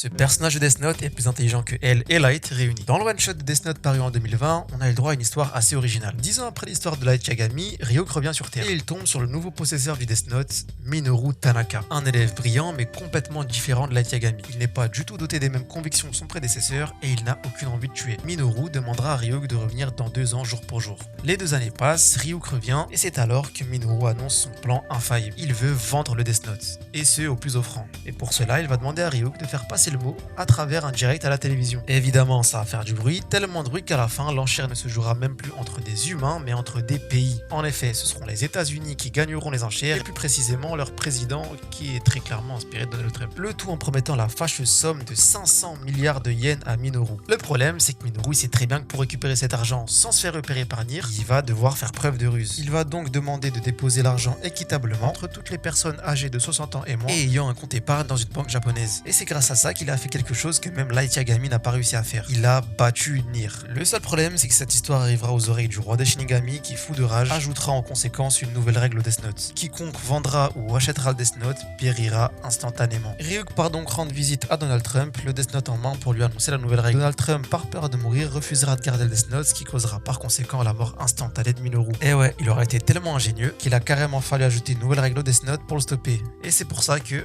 Ce personnage de Death Note est plus intelligent que elle et Light réunis. Dans le one-shot de Death Note paru en 2020, on a eu le droit à une histoire assez originale. 10 ans après l'histoire de Light Yagami, Ryuk revient sur Terre et il tombe sur le nouveau possesseur du Death Note, Minoru Tanaka. Un élève brillant mais complètement différent de Light Yagami. Il n'est pas du tout doté des mêmes convictions que son prédécesseur et il n'a aucune envie de tuer. Minoru demandera à Ryuk de revenir dans 2 ans jour pour jour. Les 2 années passent, Ryuk revient et c'est alors que Minoru annonce son plan infaillible. Il veut vendre le Death Note, et ce au plus offrant. Et pour cela, il va demander à Ryuk de faire passer le mot à travers un direct à la télévision. Et évidemment, ça va faire du bruit, tellement de bruit qu'à la fin, l'enchère ne se jouera même plus entre des humains, mais entre des pays. En effet, ce seront les États-Unis qui gagneront les enchères, et plus précisément leur président, qui est très clairement inspiré de Donald Trump. Le tout en promettant la fâcheuse somme de 500 milliards de yens à Minoru. Le problème, c'est que Minoru sait très bien que pour récupérer cet argent sans se faire repérer par Nier, il va devoir faire preuve de ruse. Il va donc demander de déposer l'argent équitablement entre toutes les personnes âgées de 60 ans et moins et ayant un compte épargne dans une banque japonaise. Et c'est grâce à ça qu'il a fait quelque chose que même Light Yagami n'a pas réussi à faire. Il a battu Nier. Le seul problème, c'est que cette histoire arrivera aux oreilles du roi des Shinigami qui, fou de rage, ajoutera en conséquence une nouvelle règle au Death Note. Quiconque vendra ou achètera le Death Note périra instantanément. Ryuk part donc rendre visite à Donald Trump, le Death Note en main pour lui annoncer la nouvelle règle. Donald Trump, par peur de mourir, refusera de garder le Death Note, ce qui causera par conséquent la mort instantanée de Minoru. Et ouais, il aura été tellement ingénieux qu'il a carrément fallu ajouter une nouvelle règle au Death Note pour le stopper. Et c'est pour ça que